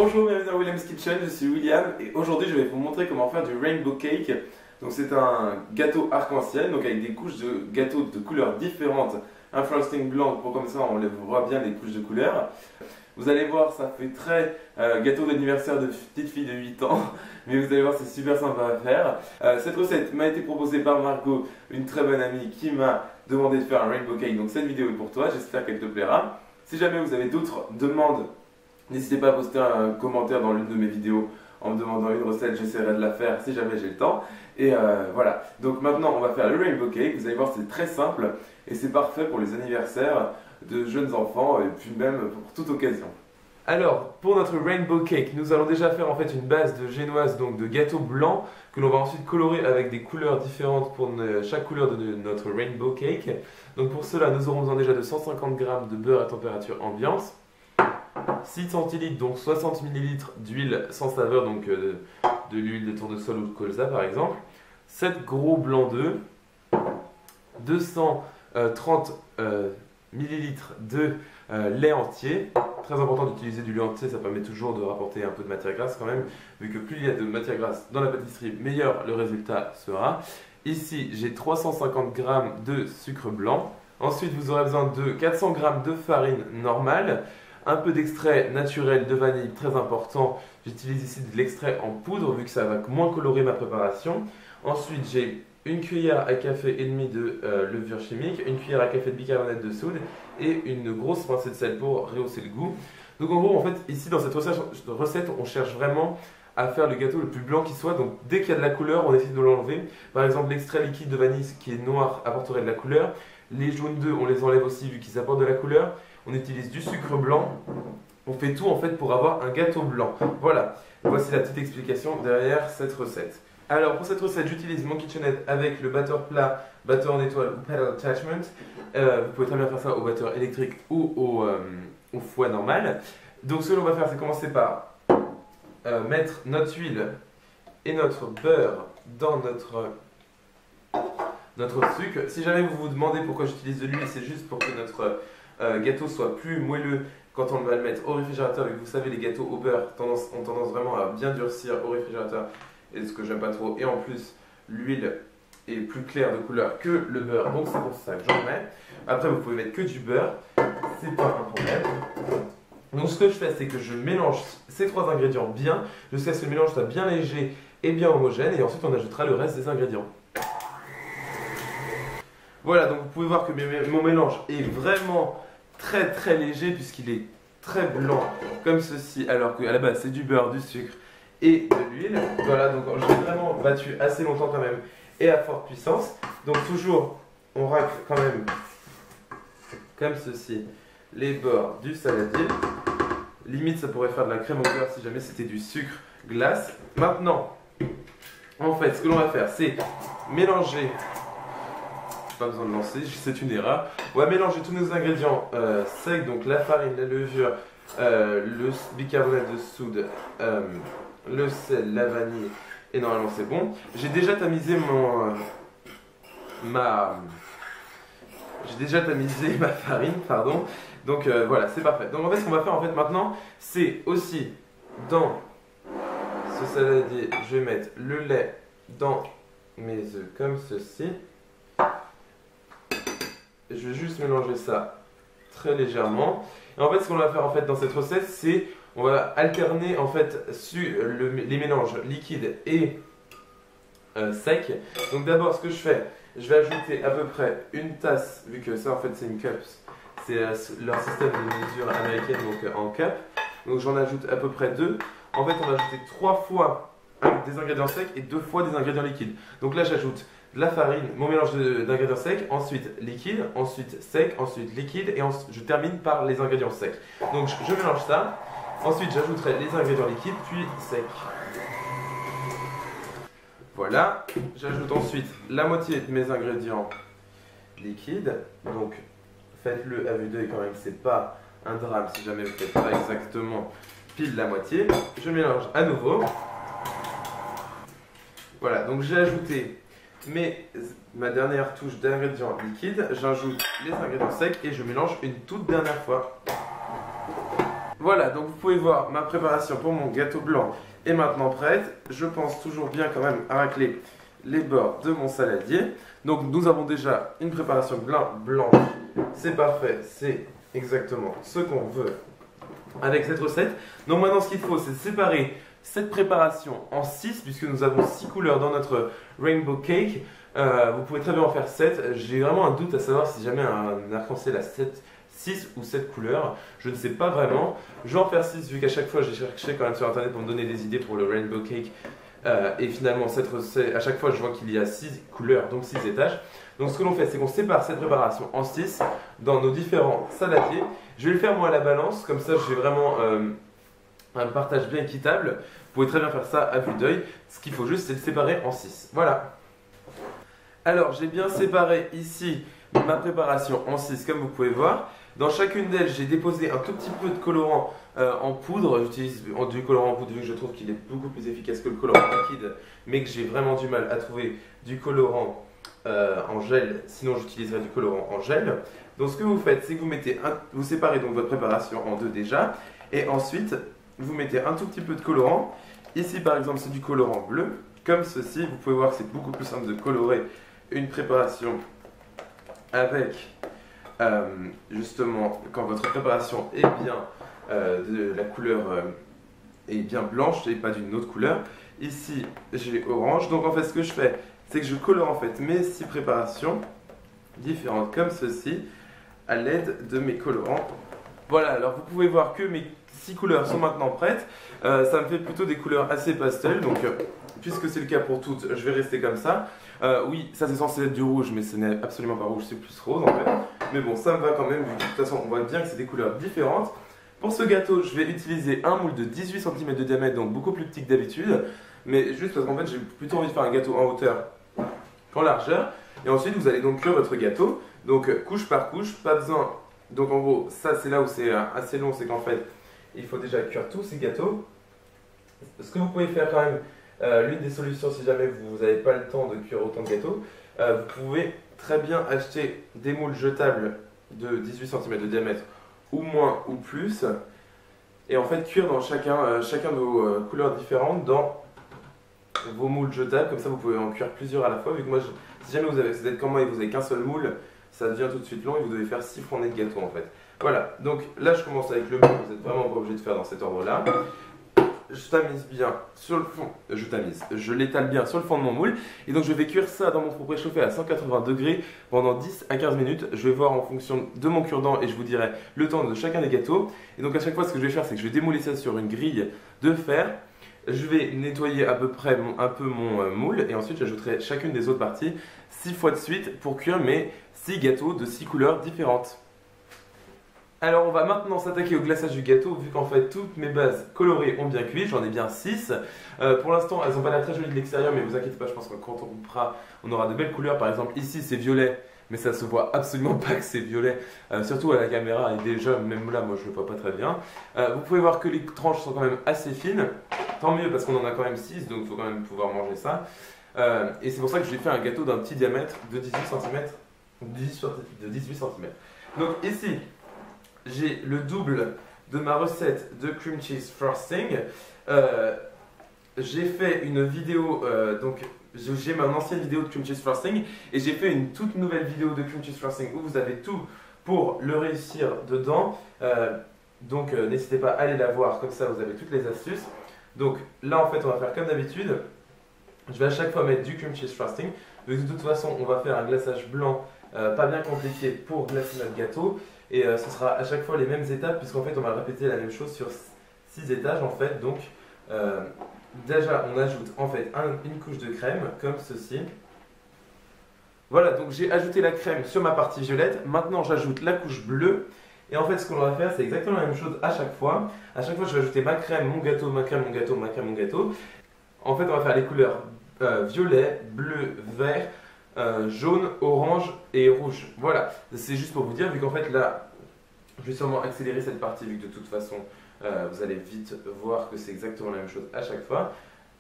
Bonjour, bienvenue dans William's Kitchen, je suis William et aujourd'hui je vais vous montrer comment faire du rainbow cake. Donc c'est un gâteau arc-en-ciel, donc avec des couches de gâteaux de couleurs différentes, un frosting blanc pour comme ça on les voit bien les couches de couleurs. Vous allez voir, ça fait très gâteau d'anniversaire de petite fille de 8 ans, mais vous allez voir c'est super sympa à faire. Cette recette m'a été proposée par Margot, une très bonne amie qui m'a demandé de faire un rainbow cake, donc cette vidéo est pour toi, j'espère qu'elle te plaira. Si jamais vous avez d'autres demandes, n'hésitez pas à poster un commentaire dans l'une de mes vidéos en me demandant une recette, j'essaierai de la faire si jamais j'ai le temps. Et voilà, donc maintenant on va faire le rainbow cake, vous allez voir c'est très simple et c'est parfait pour les anniversaires de jeunes enfants et puis même pour toute occasion. Alors, pour notre rainbow cake, nous allons déjà faire en fait une base de génoise, donc de gâteau blanc, que l'on va ensuite colorer avec des couleurs différentes pour chaque couleur de notre rainbow cake. Donc pour cela, nous aurons besoin déjà de 150 g de beurre à température ambiante, 6 centilitres, donc 60 ml d'huile sans saveur, donc de l'huile de tournesol ou de colza par exemple, 7 gros blancs d'œufs, 230 ml de lait entier. Très important d'utiliser du lait entier, ça permet toujours de rapporter un peu de matière grasse quand même, vu que plus il y a de matière grasse dans la pâtisserie, meilleur le résultat sera. Ici, j'ai 350 g de sucre blanc. Ensuite, vous aurez besoin de 400 g de farine normale, un peu d'extrait naturel de vanille, très important. J'utilise ici de l'extrait en poudre, vu que ça va moins colorer ma préparation. Ensuite, j'ai une cuillère à café et demi de levure chimique, une cuillère à café de bicarbonate de soude et une grosse pincée de sel pour rehausser le goût. Donc en gros, en fait, ici dans cette recette, on cherche vraiment à faire le gâteau le plus blanc qui soit. Donc dès qu'il y a de la couleur, on essaie de l'enlever. Par exemple, l'extrait liquide de vanille qui est noir apporterait de la couleur. Les jaunes d'œufs, on les enlève aussi vu qu'ils apportent de la couleur. On utilise du sucre blanc. On fait tout en fait pour avoir un gâteau blanc. Voilà, voici la petite explication derrière cette recette. Alors pour cette recette, j'utilise mon KitchenAid avec le batteur plat, batteur en étoile ou pedal attachment. Vous pouvez très bien faire ça au batteur électrique ou au fouet normal. Donc ce que l'on va faire, c'est commencer par mettre notre huile et notre beurre dans notre sucre. Si jamais vous vous demandez pourquoi j'utilise de l'huile, c'est juste pour que notre gâteau soit plus moelleux quand on va le mettre au réfrigérateur. Et vous savez, les gâteaux au beurre ont tendance vraiment à bien durcir au réfrigérateur, et ce que j'aime pas trop. Et en plus, l'huile est plus claire de couleur que le beurre, donc c'est pour ça que j'en mets. Après, vous pouvez mettre que du beurre, c'est pas un problème. Donc ce que je fais, c'est que je mélange ces trois ingrédients bien, jusqu'à ce que le mélange soit bien léger et bien homogène, et ensuite on ajoutera le reste des ingrédients. Voilà, donc vous pouvez voir que mon mélange est vraiment très léger, puisqu'il est très blanc comme ceci, alors qu'à la base c'est du beurre, du sucre et de l'huile. Voilà, donc je l'ai vraiment battu assez longtemps quand même et à forte puissance. Donc toujours on racle quand même comme ceci les bords du saladier. Limite ça pourrait faire de la crème au beurre si jamais c'était du sucre glace. Maintenant en fait ce que l'on va faire, c'est mélanger. Pas besoin de lancer, c'est une erreur. On va mélanger tous nos ingrédients secs, donc la farine, la levure, le bicarbonate de soude, le sel, la vanille, et normalement c'est bon. J'ai déjà tamisé ma farine, pardon. Donc voilà, c'est parfait. Donc en fait, ce qu'on va faire en fait maintenant, c'est aussi dans ce saladier, je vais mettre le lait dans mes œufs comme ceci. Je vais juste mélanger ça très légèrement. Et en fait, ce qu'on va faire en fait dans cette recette, c'est on va alterner en fait sur les mélanges liquides et secs. Donc d'abord, ce que je fais, je vais ajouter à peu près une tasse, vu que ça en fait c'est une cup, c'est leur système de mesure américaine, donc en cup. Donc j'en ajoute à peu près 2. En fait, on va ajouter 3 fois des ingrédients secs et 2 fois des ingrédients liquides. Donc là, j'ajoute de la farine, mon mélange d'ingrédients secs, ensuite liquide, ensuite sec, ensuite liquide, et ensuite je termine par les ingrédients secs. Donc je mélange ça, ensuite j'ajouterai les ingrédients liquides, puis secs. Voilà, j'ajoute ensuite la moitié de mes ingrédients liquides, donc faites-le à vue d'œil quand même, c'est pas un drame si jamais vous ne faites pas exactement pile la moitié. Je mélange à nouveau. Voilà, donc j'ai ajouté ma dernière touche d'ingrédients liquides, j'ajoute les ingrédients secs et je mélange une toute dernière fois. Voilà, donc vous pouvez voir ma préparation pour mon gâteau blanc est maintenant prête. Je pense toujours bien quand même à racler les bords de mon saladier. Donc nous avons déjà une préparation blanche, c'est parfait, c'est exactement ce qu'on veut avec cette recette. Donc maintenant ce qu'il faut c'est séparer cette préparation en 6 puisque nous avons 6 couleurs dans notre rainbow cake. Vous pouvez très bien en faire 7. J'ai vraiment un doute à savoir si jamais un arc-en-ciel a 6 ou 7 couleurs. Je ne sais pas vraiment. Je vais en faire 6 vu qu'à chaque fois j'ai cherché quand même sur internet pour me donner des idées pour le rainbow cake. Et finalement cette recette, à chaque fois je vois qu'il y a 6 couleurs, donc 6 étages. Donc ce que l'on fait c'est qu'on sépare cette préparation en 6 dans nos différents saladiers. Je vais le faire moi à la balance, comme ça j'ai vraiment un partage bien équitable. Vous pouvez très bien faire ça à vue d'œil. Ce qu'il faut juste c'est le séparer en 6. Voilà. Alors j'ai bien séparé ici ma préparation en 6 comme vous pouvez voir. Dans chacune d'elles j'ai déposé un tout petit peu de colorant en poudre. J'utilise du colorant en poudre vu que je trouve qu'il est beaucoup plus efficace que le colorant liquide, mais que j'ai vraiment du mal à trouver du colorant en gel, sinon j'utiliserai du colorant en gel. Donc ce que vous faites c'est que vous séparez donc votre préparation en deux déjà, et ensuite vous mettez un tout petit peu de colorant. Ici par exemple c'est du colorant bleu, comme ceci. Vous pouvez voir que c'est beaucoup plus simple de colorer une préparation avec justement quand votre préparation est bien de la couleur est bien blanche et pas d'une autre couleur. Ici j'ai orange, donc en fait ce que je fais c'est que je colore en fait mes 6 préparations différentes comme ceci à l'aide de mes colorants. Voilà, alors vous pouvez voir que mes 6 couleurs sont maintenant prêtes. Ça me fait plutôt des couleurs assez pastel, donc puisque c'est le cas pour toutes, je vais rester comme ça. Oui, ça c'est censé être du rouge, mais ce n'est absolument pas rouge, c'est plus rose en fait. Mais bon, ça me va quand même, vu que de toute façon on voit bien que c'est des couleurs différentes. Pour ce gâteau, je vais utiliser un moule de 18 cm de diamètre, donc beaucoup plus petit que d'habitude. Mais juste parce qu'en fait, j'ai plutôt envie de faire un gâteau en hauteur qu'en largeur. Et ensuite, vous allez donc cuire votre gâteau. Donc couche par couche, pas besoin. Donc en gros, ça c'est là où c'est assez long, c'est qu'en fait, il faut déjà cuire tous ces gâteaux. Ce que vous pouvez faire quand même, l'une des solutions si jamais vous n'avez pas le temps de cuire autant de gâteaux, vous pouvez très bien acheter des moules jetables de 18 cm de diamètre ou moins ou plus, et en fait cuire dans chacun de vos couleurs différentes dans vos moules jetables. Comme ça vous pouvez en cuire plusieurs à la fois, vu que moi si jamais vous êtes comme moi et vous avez qu'un seul moule, ça devient tout de suite long et vous devez faire 6 fournées de gâteau en fait. Voilà, donc là je commence avec le moule, vous n'êtes vraiment pas obligé de faire dans cet ordre là. Je tamise bien sur le fond, je l'étale bien sur le fond de mon moule, et donc je vais cuire ça dans mon four préchauffé à 180 degrés pendant 10 à 15 minutes. Je vais voir en fonction de mon cure-dent et je vous dirai le temps de chacun des gâteaux. Et donc à chaque fois ce que je vais faire c'est que je vais démouler ça sur une grille de fer. Je vais nettoyer à peu près un peu mon moule, et ensuite j'ajouterai chacune des autres parties 6 fois de suite pour cuire mes 6 gâteaux de 6 couleurs différentes. Alors on va maintenant s'attaquer au glaçage du gâteau, vu qu'en fait toutes mes bases colorées ont bien cuit, j'en ai bien 6. Pour l'instant elles n'ont pas l'air très jolies de l'extérieur, mais vous inquiétez pas, je pense que quand on coupera on aura de belles couleurs. Par exemple ici c'est violet, mais ça se voit absolument pas que c'est violet, surtout à la caméra, et déjà même là moi je le vois pas très bien. Vous pouvez voir que les tranches sont quand même assez fines, tant mieux parce qu'on en a quand même 6, donc il faut quand même pouvoir manger ça. Et c'est pour ça que j'ai fait un gâteau d'un petit diamètre de 18 cm. De 18 cm. Donc ici j'ai le double de ma recette de cream cheese frosting. J'ai fait une vidéo, donc j'ai mon ancienne vidéo de cream cheese frosting, et j'ai fait une toute nouvelle vidéo de cream cheese frosting où vous avez tout pour le réussir dedans. Donc n'hésitez pas à aller la voir, comme ça vous avez toutes les astuces. Donc là en fait on va faire comme d'habitude. Je vais à chaque fois mettre du cream cheese frosting. De toute façon on va faire un glaçage blanc pas bien compliqué pour glacer notre gâteau. Et ce sera à chaque fois les mêmes étapes, puisqu'en fait on va répéter la même chose sur 6 étages en fait. Donc déjà on ajoute en fait une couche de crème comme ceci. Voilà, donc j'ai ajouté la crème sur ma partie violette. Maintenant j'ajoute la couche bleue. Et en fait ce qu'on va faire c'est exactement la même chose à chaque fois. À chaque fois je vais ajouter ma crème, mon gâteau, ma crème, mon gâteau, ma crème, mon gâteau. En fait on va faire les couleurs violet, bleu, vert, jaune, orange et rouge. Voilà, c'est juste pour vous dire, vu qu'en fait là, je vais sûrement accélérer cette partie, vu que de toute façon, vous allez vite voir que c'est exactement la même chose à chaque fois.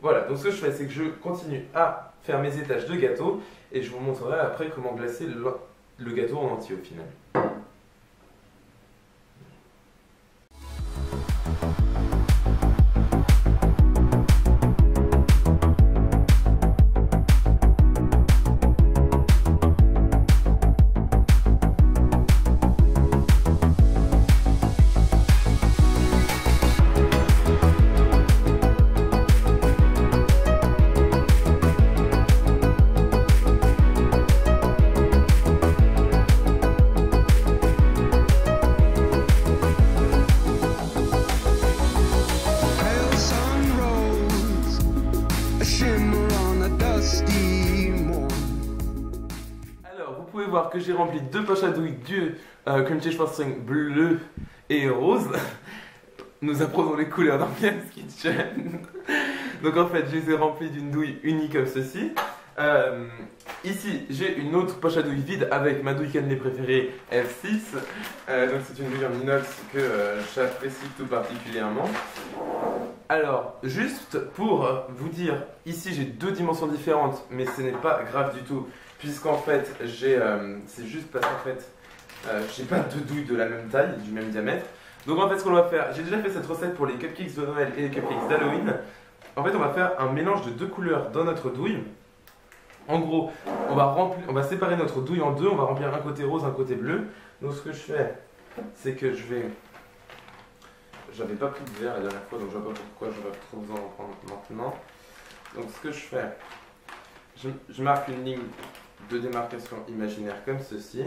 Voilà, donc ce que je fais, c'est que je continue à faire mes étages de gâteau, et je vous montrerai après comment glacer le gâteau en entier au final. voir que j'ai rempli 2 poches à douille du cream cheese frosting bleu et rose. Nous apprenons les couleurs dans William's Kitchen. Donc en fait, je les ai remplis d'une douille unie comme ceci. Ici, j'ai une autre poche à douille vide avec ma douille cannelée préférée F6. Donc c'est une douille en inox que j'apprécie tout particulièrement. Alors, juste pour vous dire, ici j'ai 2 dimensions différentes, mais ce n'est pas grave du tout, puisqu'en fait, c'est juste parce qu'en fait, j'ai pas 2 douilles de la même taille, du même diamètre. Donc en fait, ce qu'on va faire, j'ai déjà fait cette recette pour les cupcakes de Noël et les cupcakes d'Halloween. En fait, on va faire un mélange de 2 couleurs dans notre douille. En gros, on va séparer notre douille en 2, on va remplir un côté rose, un côté bleu. Donc ce que je fais, c'est que j'avais pas pris de verre la dernière fois, donc je vois pas pourquoi je vais trop vous en prendre maintenant. Donc ce que je fais, je marque une ligne de démarcation imaginaire comme ceci.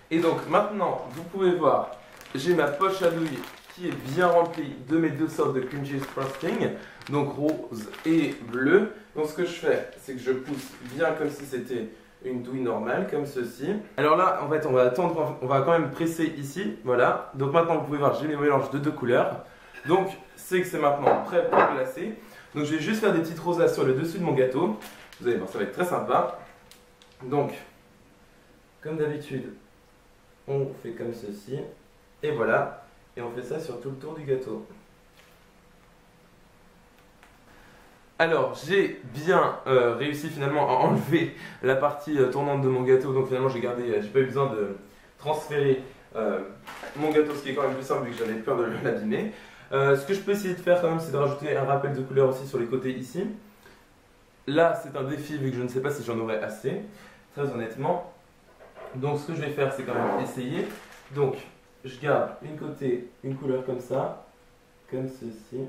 Et donc maintenant, vous pouvez voir, j'ai ma poche à douille qui est bien remplie de mes 2 sortes de cream cheese frosting, donc rose et bleu. Donc ce que je fais, c'est que je pousse bien comme si c'était une douille normale, comme ceci. Alors là, en fait, on va attendre, on va quand même presser ici, voilà. Donc maintenant, vous pouvez voir, j'ai mes mélanges de 2 couleurs. Donc c'est que c'est maintenant prêt pour glacer. Donc je vais juste faire des petites rosades sur le dessus de mon gâteau. Vous allez voir, ça va être très sympa. Donc, comme d'habitude, on fait comme ceci, et voilà, et on fait ça sur tout le tour du gâteau. Alors, j'ai bien réussi finalement à enlever la partie tournante de mon gâteau, donc finalement j'ai pas eu besoin de transférer mon gâteau, ce qui est quand même plus simple vu que j'avais peur de l'abîmer. Ce que je peux essayer de faire quand même, c'est de rajouter un rappel de couleur aussi sur les côtés ici. Là, c'est un défi vu que je ne sais pas si j'en aurai assez, très honnêtement. Donc ce que je vais faire, c'est quand même essayer. Donc je garde une couleur comme ça, comme ceci.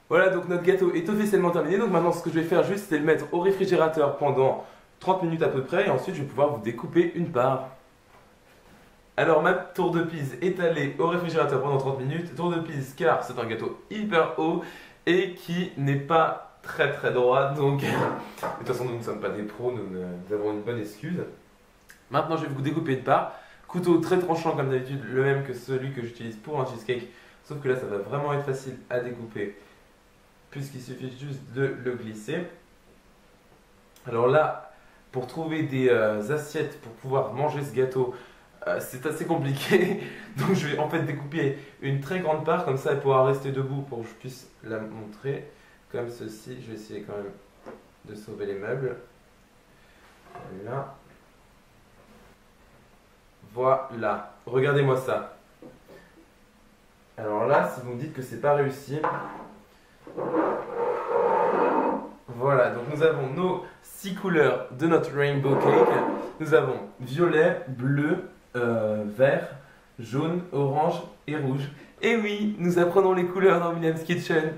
Voilà, donc notre gâteau est officiellement terminé. Donc maintenant ce que je vais faire juste, c'est le mettre au réfrigérateur pendant 30 minutes à peu près. Et ensuite je vais pouvoir vous découper une part. Alors ma tour de Pise est allée au réfrigérateur pendant 30 minutes. Tour de Pise car c'est un gâteau hyper haut et qui n'est pas très droit. Donc de toute façon nous ne sommes pas des pros, nous avons une bonne excuse. Maintenant, je vais vous découper une part. Couteau très tranchant comme d'habitude, le même que celui que j'utilise pour un cheesecake. Sauf que là, ça va vraiment être facile à découper puisqu'il suffit juste de le glisser. Alors là, pour trouver des assiettes pour pouvoir manger ce gâteau, c'est assez compliqué. Donc je vais en fait découper une très grande part, comme ça elle pourra rester debout pour que je puisse la montrer. Comme ceci, je vais essayer quand même de sauver les meubles. Voilà. Voilà, regardez-moi ça. Alors là, si vous me dites que c'est pas réussi, voilà, donc nous avons nos 6 couleurs de notre rainbow cake. Nous avons violet, bleu, vert, jaune, orange et rouge. Et oui, nous apprenons les couleurs dans William's Kitchen.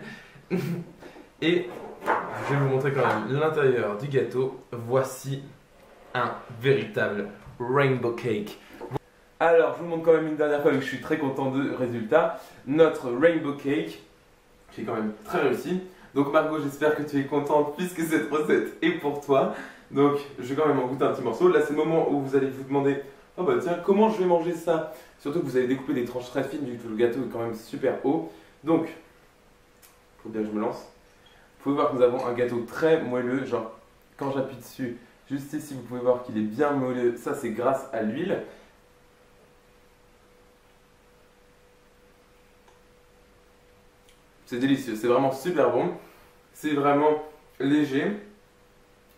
Et je vais vous montrer quand même l'intérieur du gâteau. Voici un véritable rainbow cake. Alors, je vous montre quand même une dernière fois, vu que je suis très content du résultat. Notre rainbow cake, qui est quand même très réussi. Donc Margot, j'espère que tu es contente puisque cette recette est pour toi. Donc, je vais quand même en goûter un petit morceau. Là, c'est le moment où vous allez vous demander, oh bah tiens, comment je vais manger ça? Surtout que vous allez découper des tranches très fines vu que le gâteau est quand même super haut. Donc, il faut bien que je me lance. Vous pouvez voir que nous avons un gâteau très moelleux. Genre, quand j'appuie dessus, juste ici, vous pouvez voir qu'il est bien moelleux. Ça, c'est grâce à l'huile. C'est délicieux, c'est vraiment super bon. C'est vraiment léger.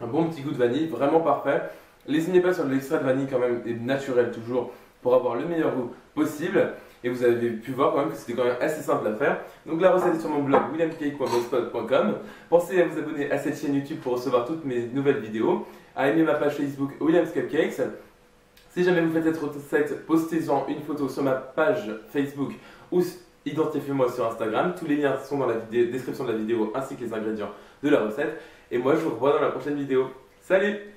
Un bon petit goût de vanille, vraiment parfait. Lésinez pas sur de l'extrait de vanille quand même, et naturel toujours, pour avoir le meilleur goût possible. Et vous avez pu voir quand même que c'était quand même assez simple à faire. Donc la recette est sur mon blog williamcake.blogspot.com. Pensez à vous abonner à cette chaîne YouTube pour recevoir toutes mes nouvelles vidéos. À aimer ma page Facebook William's Cupcakes. Si jamais vous faites cette recette, postez-en une photo sur ma page Facebook ou identifiez-moi sur Instagram. Tous les liens sont dans la description de la vidéo ainsi que les ingrédients de la recette. Et moi je vous revois dans la prochaine vidéo. Salut!